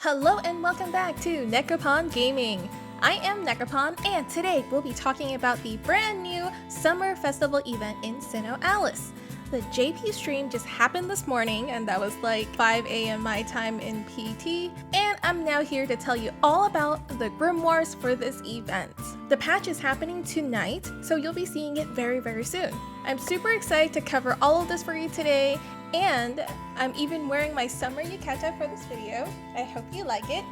Hello and welcome back to Necropon Gaming. I am Necropon, and today we'll be talking about the brand new summer festival event in SINoALICE. The JP stream just happened this morning, and that was like 5 a.m. my time in PT, and I'm now here to tell you all about the Grimoires for this event. The patch is happening tonight, so you'll be seeing it very soon. I'm super excited to cover all of this for you today, and I'm even wearing my summer Yukata for this video. I hope you like it.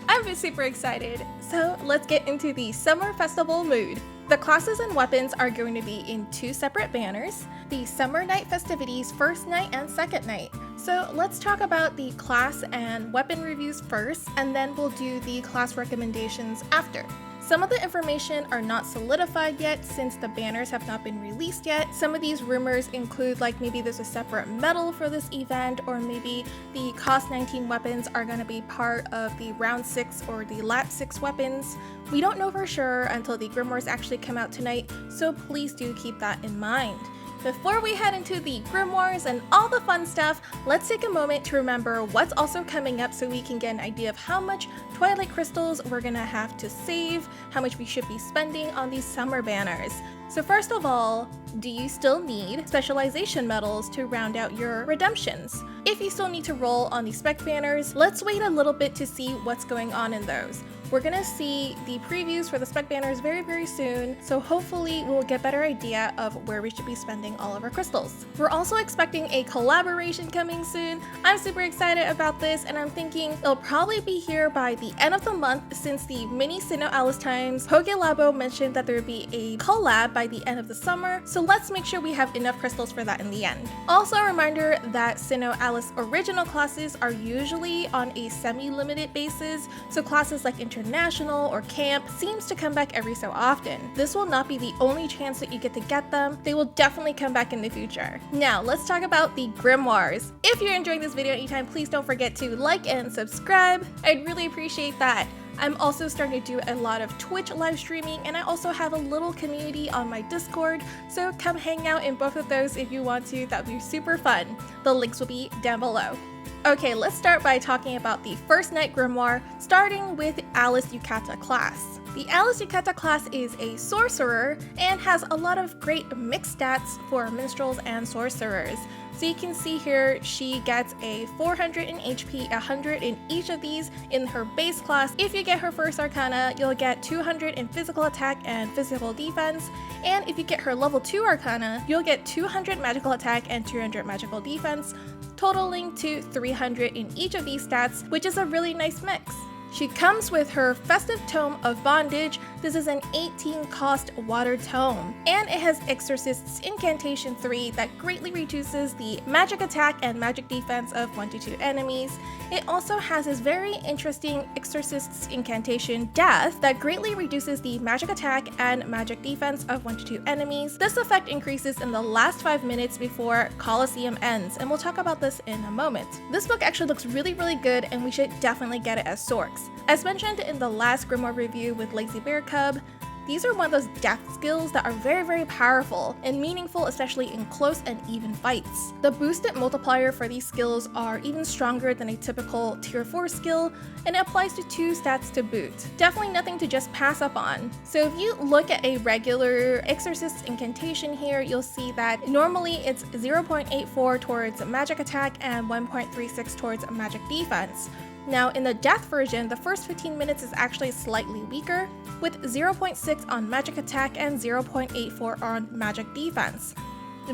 I've been super excited, so let's get into the summer festival mood. The classes and weapons are going to be in two separate banners, the Summer Night Festivities first night and second night. So let's talk about the class and weapon reviews first, and then we'll do the class recommendations after. Some of the information are not solidified yet since the banners have not been released yet. Some of these rumors include like maybe there's a separate medal for this event, or maybe the cost 19 weapons are going to be part of the round 6 or the lat 6 weapons. We don't know for sure until the Grimoires actually come out tonight, so please do keep that in mind. Before we head into the Grimoires and all the fun stuff, let's take a moment to remember what's also coming up so we can get an idea of how much Twilight crystals we're gonna have to save, how much we should be spending on these summer banners. So first of all, do you still need specialization medals to round out your redemptions? If you still need to roll on the spec banners, let's wait a little bit to see what's going on in those. We're gonna see the previews for the spec banners very soon, so hopefully we'll get a better idea of where we should be spending all of our crystals. We're also expecting a collaboration coming soon. I'm super excited about this, and I'm thinking it'll probably be here by the end of the month since the mini SINoALICE times. PokeLabo mentioned that there would be a collab by the end of the summer, so let's make sure we have enough crystals for that in the end. Also a reminder that SINoALICE original classes are usually on a semi-limited basis, so classes like International or Camp seems to come back every so often. This will not be the only chance that you get to get them. They will definitely come back in the future. Now let's talk about the Grimoires. If you're enjoying this video anytime, please don't forget to like and subscribe. I'd really appreciate that. I'm also starting to do a lot of Twitch live streaming, and I also have a little community on my Discord, so come hang out in both of those if you want to. That would be super fun. The links will be down below. Okay, let's start by talking about the first night Grimoire, starting with Alice Yukata class. The Alice Yukata class is a sorcerer and has a lot of great mixed stats for minstrels and sorcerers. So you can see here she gets a 400 in HP, 100 in each of these in her base class. If you get her first arcana, you'll get 200 in physical attack and physical defense. And if you get her level 2 arcana, you'll get 200 magical attack and 200 magical defense, totaling to 300 in each of these stats, which is a really nice mix. She comes with her Festive Tome of Bondage. This is an 18 cost water tome, and it has Exorcist's Incantation 3 that greatly reduces the magic attack and magic defense of 1 to 2 enemies. It also has this very interesting Exorcist's Incantation Death that greatly reduces the magic attack and magic defense of 1 to 2 enemies. This effect increases in the last 5 minutes before Colosseum ends, and we'll talk about this in a moment. This book actually looks really good, and we should definitely get it as Sorcs. As mentioned in the last Grimore review with Lazy Bear Cub, these are one of those death skills that are very powerful and meaningful, especially in close and even fights. The boosted multiplier for these skills are even stronger than a typical tier 4 skill, and it applies to 2 stats to boot. Definitely nothing to just pass up on. So if you look at a regular Exorcist's Incantation here, you'll see that normally it's 0.84 towards magic attack and 1.36 towards magic defense. Now in the death version, the first 15 minutes is actually slightly weaker, with 0.6 on magic attack and 0.84 on magic defense.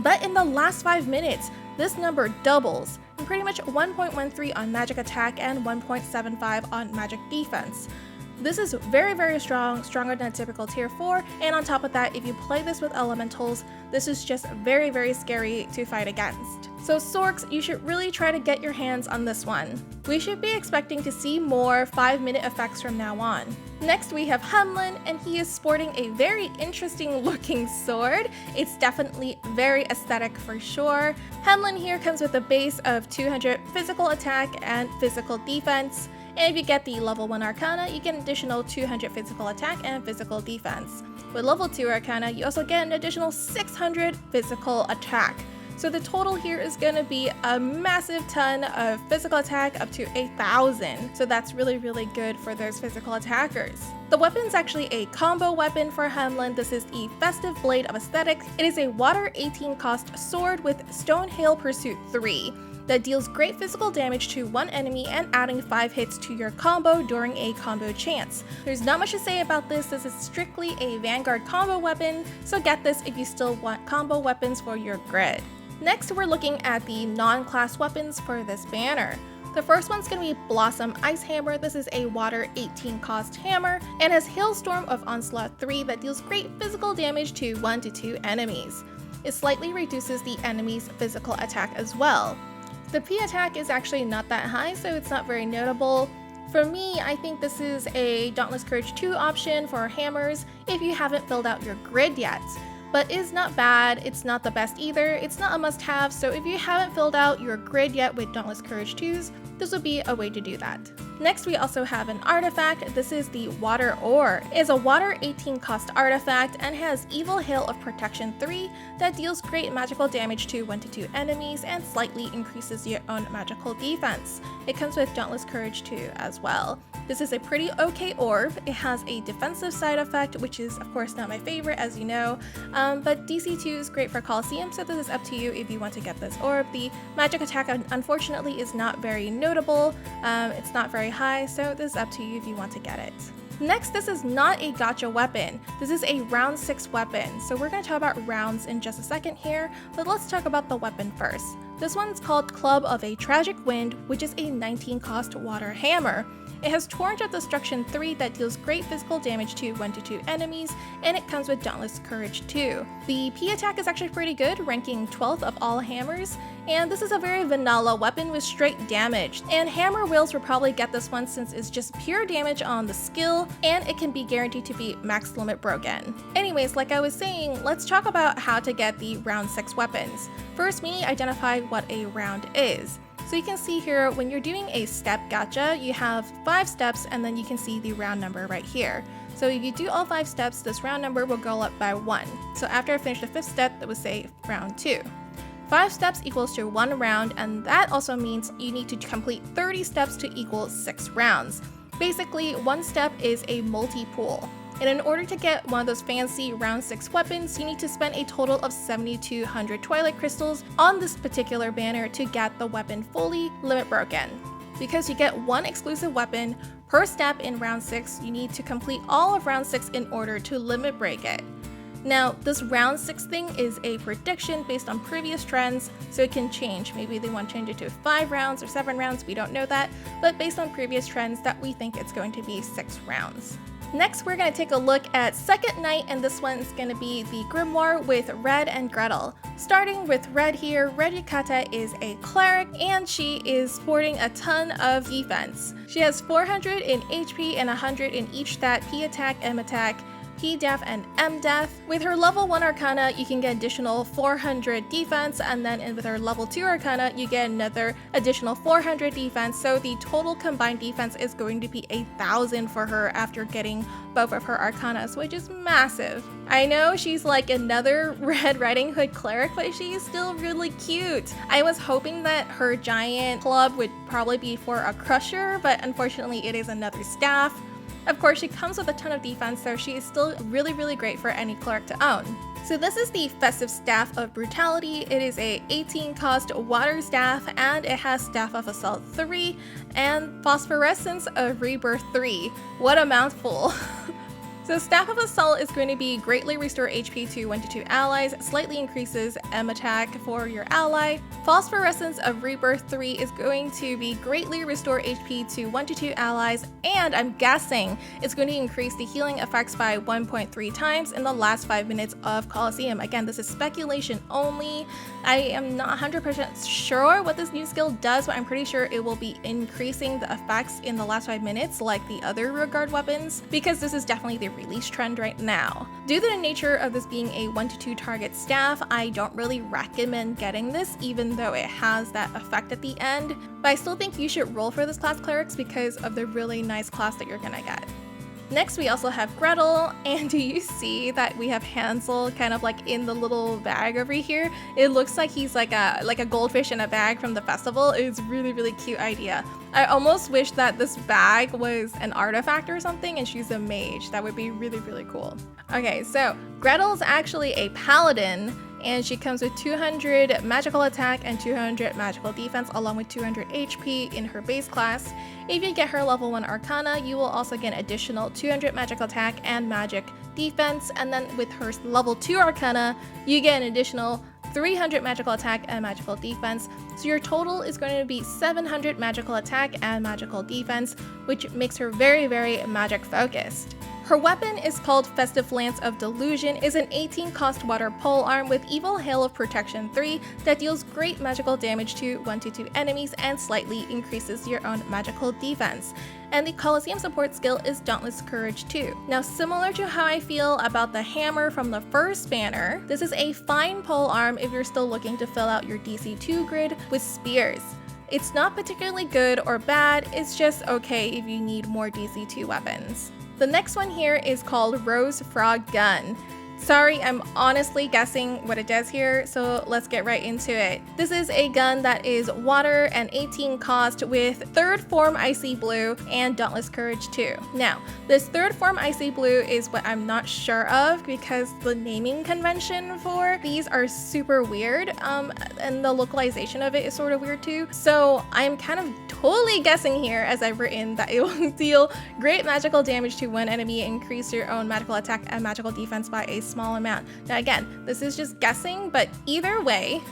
But in the last 5 minutes, this number doubles, and pretty much 1.13 on magic attack and 1.75 on magic defense. This is very strong, stronger than a typical tier 4, and on top of that, if you play this with elementals, this is just very scary to fight against. So Sorcs, you should really try to get your hands on this one. We should be expecting to see more 5-minute effects from now on. Next we have Hamelin, and he is sporting a very interesting looking sword. It's definitely very aesthetic for sure. Hamelin here comes with a base of 200 physical attack and physical defense. And if you get the level 1 arcana, you get an additional 200 physical attack and physical defense. With level 2 arcana, you also get an additional 600 physical attack. So the total here is going to be a massive ton of physical attack, up to 1,000. So that's really, really good for those physical attackers. The weapon's actually a combo weapon for Hamelin. This is the Festive Blade of Aesthetics. It is a water 18 cost sword with Stone Hail Pursuit 3 that deals great physical damage to one enemy and adding 5 hits to your combo during a combo chance. There's not much to say about this. This is strictly a Vanguard combo weapon, so get this if you still want combo weapons for your grid. Next, we're looking at the non-class weapons for this banner. The first one's going to be Blossom Ice Hammer. This is a water 18 cost hammer and has Hailstorm of Onslaught 3 that deals great physical damage to 1 to 2 enemies. It slightly reduces the enemy's physical attack as well. The P attack is actually not that high, so it's not very notable. For me, I think this is a Dauntless Courage 2 option for hammers if you haven't filled out your grid yet. But it's not bad, it's not the best either, it's not a must-have, so if you haven't filled out your grid yet with Dauntless Courage 2s, this would be a way to do that. Next, we also have an artifact. This is the Water Ore. It is a water 18 cost artifact and has Evil Hail of Protection 3 that deals great magical damage to 1 to 2 enemies and slightly increases your own magical defense. It comes with Dauntless Courage 2 as well. This is a pretty okay orb. It has a defensive side effect, which is of course not my favorite, as you know, but DC 2 is great for Coliseum, so this is up to you if you want to get this orb. The magic attack unfortunately is not very notable. It's not very high, so this is up to you if you want to get it. Next, this is not a gacha weapon. This is a round 6 weapon. So we're going to talk about rounds in just a second here, but let's talk about the weapon first. This one's called Club of a Tragic Wind, which is a 19 cost water hammer. It has Torrent of Destruction 3 that deals great physical damage to 1 to 2 enemies, and it comes with Dauntless Courage 2. The P attack is actually pretty good, ranking 12th of all hammers, and this is a very vanilla weapon with straight damage. And hammer wheels will probably get this one since it's just pure damage on the skill, and it can be guaranteed to be max limit broken. Anyways, like I was saying, let's talk about how to get the round 6 weapons. First, we need to identify what a round is. So you can see here, when you're doing a step gacha, you have 5 steps and then you can see the round number right here. So if you do all 5 steps, this round number will go up by 1. So after I finish the 5th step, it would say round 2. 5 steps equals to 1 round, and that also means you need to complete 30 steps to equal 6 rounds. Basically, 1 step is a multi-pool. And in order to get one of those fancy round 6 weapons, you need to spend a total of 7,200 Twilight Crystals on this particular banner to get the weapon fully limit broken. Because you get 1 exclusive weapon per step in round 6, you need to complete all of round 6 in order to limit break it. Now, this round 6 thing is a prediction based on previous trends, so it can change. Maybe they want to change it to 5 rounds or 7 rounds, we don't know that, but based on previous trends that we think it's going to be 6 rounds. Next, we're going to take a look at Second Night, and this one is going to be the Grimoire with Red and Gretel. Starting with Red here, Red Yukata is a cleric, and she is sporting a ton of defense. She has 400 in HP and 100 in each stat: P attack, M attack, P def, and M def. With her level 1 Arcana, you can get additional 400 defense, and then with her level 2 Arcana, you get another additional 400 defense, so the total combined defense is going to be 1,000 for her after getting both of her Arcanas, which is massive. I know she's like another Red Riding Hood cleric, but she is still really cute. I was hoping that her giant club would probably be for a crusher, but unfortunately it is another staff. Of course, she comes with a ton of defense, so she is still really, really great for any cleric to own. So this is the Festive Staff of Brutality. It is a 18 cost water staff, and it has Staff of Assault 3 and Phosphorescence of Rebirth 3. What a mouthful. So Staff of Assault is going to be greatly restore HP to 1 to 2 allies, slightly increases M attack for your ally. Phosphorescence of Rebirth 3 is going to be greatly restore HP to 1 to 2 allies, and I'm guessing it's going to increase the healing effects by 1.3 times in the last 5 minutes of Coliseum. Again, this is speculation only. I am not 100% sure what this new skill does, but I'm pretty sure it will be increasing the effects in the last 5 minutes like the other rearguard weapons, because this is definitely the release trend right now. Due to the nature of this being a 1 to 2 target staff, I don't really recommend getting this, even though it has that effect at the end, but I still think you should roll for this class, Clerics, because of the really nice class that you're gonna get. Next, we also have Gretel, and do you see that we have Hansel kind of like in the little bag over here? It looks like he's like a goldfish in a bag from the festival. It's really, really cute idea. I almost wish that this bag was an artifact or something and she's a mage. That would be really, really cool. Okay, so Gretel's actually a paladin, and she comes with 200 magical attack and 200 magical defense along with 200 HP in her base class. If you get her level 1 arcana, you will also get additional 200 magical attack and magic defense, and then with her level 2 arcana, you get an additional 300 magical attack and magical defense, so your total is going to be 700 magical attack and magical defense, which makes her very, very magic focused. Her weapon is called Festive Lance of Delusion, is an 18 cost water polearm with Evil Hail of Protection 3 that deals great magical damage to 1-2 enemies and slightly increases your own magical defense. And the Colosseum support skill is Dauntless Courage 2. Now, similar to how I feel about the hammer from the first banner, this is a fine polearm if you're still looking to fill out your DC 2 grid with spears. It's not particularly good or bad, it's just okay if you need more DC 2 weapons. The next one here is called Rose Frog Gun. Sorry, I'm honestly guessing what it does here, so let's get right into it. This is a gun that is water and 18 cost with 3rd form Icy Blue and Dauntless Courage 2. Now, this 3rd form Icy Blue is what I'm not sure of because the naming convention for these are super weird, and the localization of it is sort of weird too. So I'm kind of totally guessing here, as I've written, that it will deal great magical damage to one enemy, increase your own magical attack and magical defense by a small amount. Now again, this is just guessing, but either way,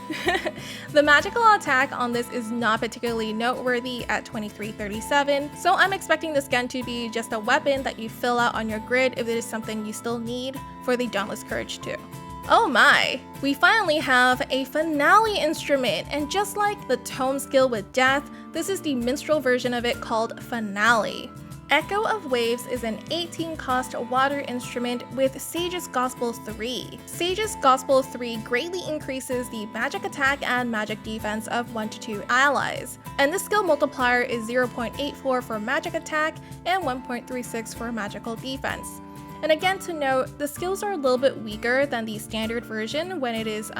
the magical attack on this is not particularly noteworthy at 2337, so I'm expecting this gun to be just a weapon that you fill out on your grid if it is something you still need for the Dauntless Courage 2. Oh my! We finally have a finale instrument, and just like the tome skill with Death, this is the Minstrel version of it called Finale. Echo of Waves is an 18 cost water instrument with Sage's Gospel 3. Sage's Gospel 3 greatly increases the magic attack and magic defense of 1-2 allies, and the skill multiplier is 0.84 for magic attack and 1.36 for magical defense. And again, to note, the skills are a little bit weaker than the standard version when it is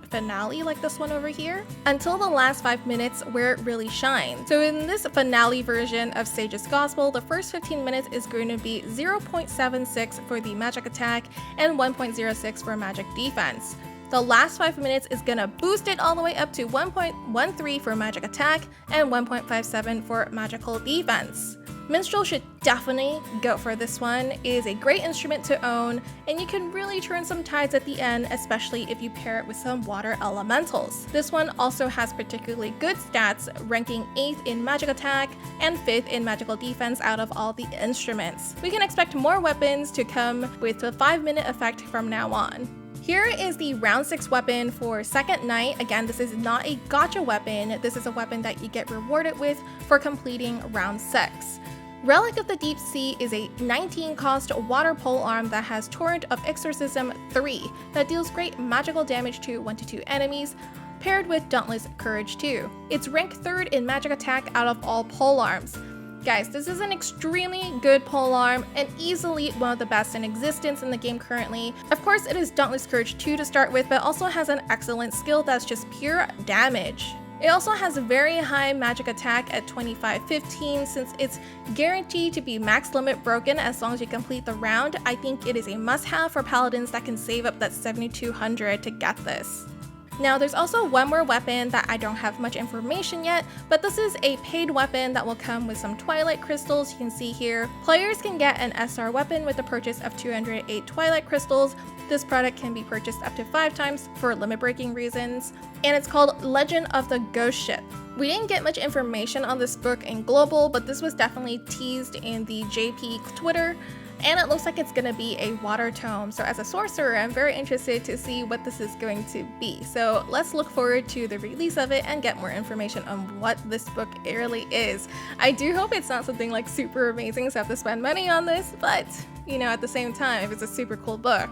finale like this one over here, until the last 5 minutes where it really shines. So in this finale version of Sage's Gospel, the first 15 minutes is going to be 0.76 for the magic attack and 1.06 for magic defense. The last 5 minutes is gonna boost it all the way up to 1.13 for magic attack and 1.57 for magical defense. Minstrel should definitely go for this one. It is a great instrument to own, and you can really turn some tides at the end, especially if you pair it with some water elementals. This one also has particularly good stats, ranking 8th in magic attack and 5th in magical defense out of all the instruments. We can expect more weapons to come with a 5-minute effect from now on. Here is the round 6 weapon for Second Night. Again, this is not a gacha weapon. This is a weapon that you get rewarded with for completing round 6. Relic of the Deep Sea is a 19 cost water polearm that has Torrent of Exorcism 3 that deals great magical damage to 1-2 enemies, paired with Dauntless Courage 2. It's ranked 3rd in magic attack out of all polearms. Guys, this is an extremely good polearm and easily one of the best in existence in the game currently. Of course, it is Dauntless Courage 2 to start with, but also has an excellent skill that's just pure damage. It also has a very high magic attack at 2515. Since it's guaranteed to be max limit broken as long as you complete the round, I think it is a must-have for Paladins that can save up that 7200 to get this. Now, there's also one more weapon that I don't have much information yet, but this is a paid weapon that will come with some Twilight crystals. You can see here, players can get an SR weapon with the purchase of 208 Twilight crystals. This product can be purchased up to 5 times for limit breaking reasons, and it's called Legend of the Ghost Ship. We didn't get much information on this book in global, but this was definitely teased in the JP Twitter, and it looks like it's going to be a water tome. So as a sorcerer, I'm very interested to see what this is going to be. So let's look forward to the release of it and get more information on what this book really is. I do hope it's not something like super amazing so I have to spend money on this, but you know, at the same time, if it's a super cool book,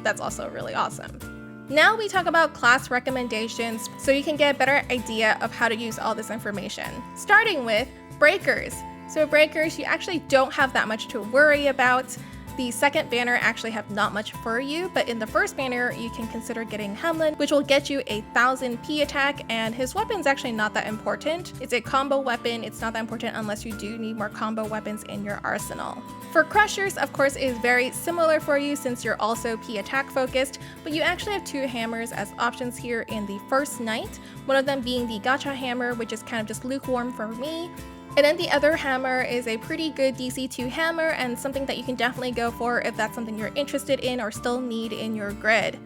that's also really awesome. Now we talk about class recommendations so you can get a better idea of how to use all this information. Starting with Breakers. So breakers, you actually don't have that much to worry about. The second banner actually have not much for you, but in the first banner, you can consider getting Hamelin, which will get you a 1000 P attack, and his weapon's actually not that important. It's a combo weapon, it's not that important unless you do need more combo weapons in your arsenal. For Crushers, of course, is very similar for you since you're also P attack focused, but you actually have 2 hammers as options here in the first night, one of them being the Gacha hammer, which is kind of just lukewarm for me. And then the other hammer is a pretty good DC2 hammer and something that you can definitely go for if that's something you're interested in or still need in your grid.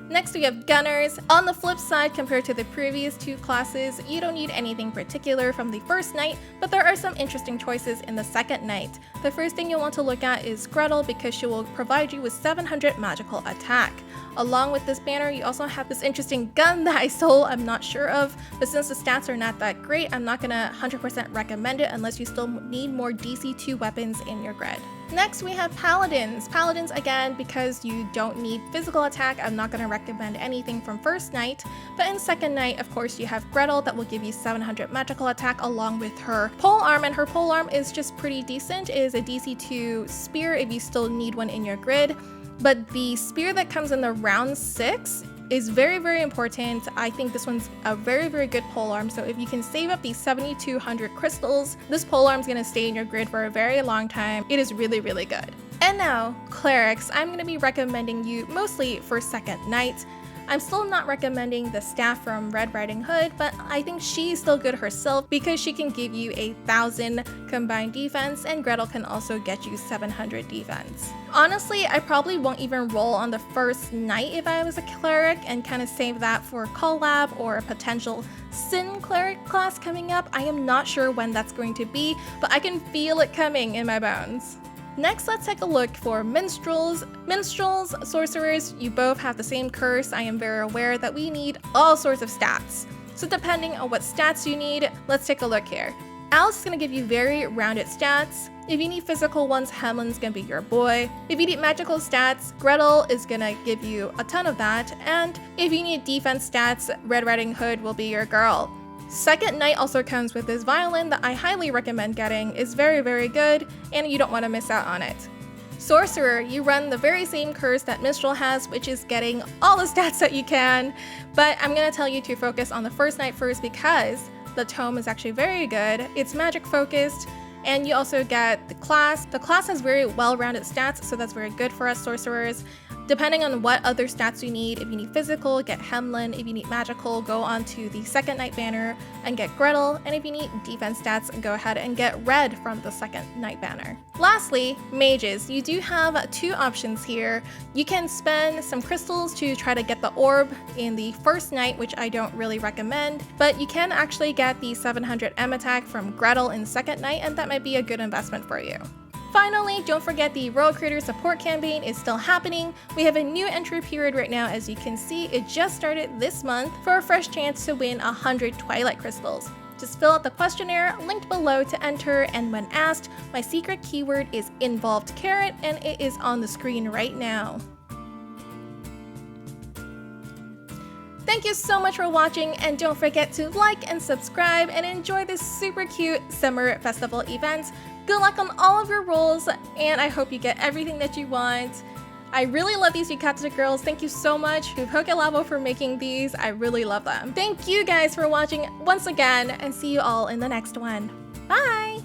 Next we have Gunners. On the flip side, compared to the previous 2 classes, you don't need anything particular from the first night, but there are some interesting choices in the second night. The first thing you'll want to look at is Gretel because she will provide you with 700 magical attack. Along with this banner, you also have this interesting gun that I stole, I'm not sure of, but since the stats are not that great, I'm not gonna 100% recommend it unless you still need more DC2 weapons in your grid. Next we have Paladins. Paladins, again, because you don't need physical attack, I'm not going to recommend anything from first night, but in second night, of course, you have Gretel that will give you 700 magical attack along with her polearm, and her polearm is just pretty decent. It is a DC2 spear if you still need one in your grid, but the spear that comes in the round 6 is very, very important. I think this one's a very, very good polearm, so if you can save up these 7,200 crystals, this polearm is going to stay in your grid for a very long time. It is really, really good. And now, Clerics. I'm going to be recommending you mostly for second night. I'm still not recommending the staff from Red Riding Hood, but I think she's still good herself because she can give you 1,000 combined defense and Gretel can also get you 700 defense. Honestly, I probably won't even roll on the first night if I was a cleric and kind of save that for collab or a potential Sin cleric class coming up. I am not sure when that's going to be, but I can feel it coming in my bones. Next, let's take a look for Minstrels. Minstrels, Sorcerers, you both have the same curse. I am very aware that we need all sorts of stats. So depending on what stats you need, let's take a look here. Alice is going to give you very rounded stats. If you need physical ones, Hamelin's going to be your boy. If you need magical stats, Gretel is going to give you a ton of that. And if you need defense stats, Red Riding Hood will be your girl. Second night also comes with this violin that I highly recommend getting. It's very, very good, and you don't want to miss out on it. Sorcerer, you run the very same curse that Minstrel has, which is getting all the stats that you can, but I'm going to tell you to focus on the first night first because the tome is actually very good. It's magic focused, and you also get the class. The class has very well-rounded stats, so that's very good for us sorcerers. Depending on what other stats you need, if you need physical, get Hamelin. If you need magical, go on to the second night banner and get Gretel. And if you need defense stats, go ahead and get Red from the second night banner. Lastly, mages. You do have 2 options here. You can spend some crystals to try to get the orb in the first night, which I don't really recommend, but you can actually get the 700 M attack from Gretel in second night, and that might be a good investment for you. Finally, don't forget the Royal Creator Support Campaign is still happening. We have a new entry period right now. As you can see, it just started this month for a fresh chance to win 100 Twilight crystals. Just fill out the questionnaire linked below to enter, and when asked, my secret keyword is INVOLVEDCARROT, and it is on the screen right now. Thank you so much for watching, and don't forget to like and subscribe and enjoy this super cute summer festival event. Good luck on all of your rolls, and I hope you get everything that you want. I really love these Yukata girls. Thank you so much to Pokelabo for making these. I really love them. Thank you guys for watching once again, and see you all in the next one. Bye!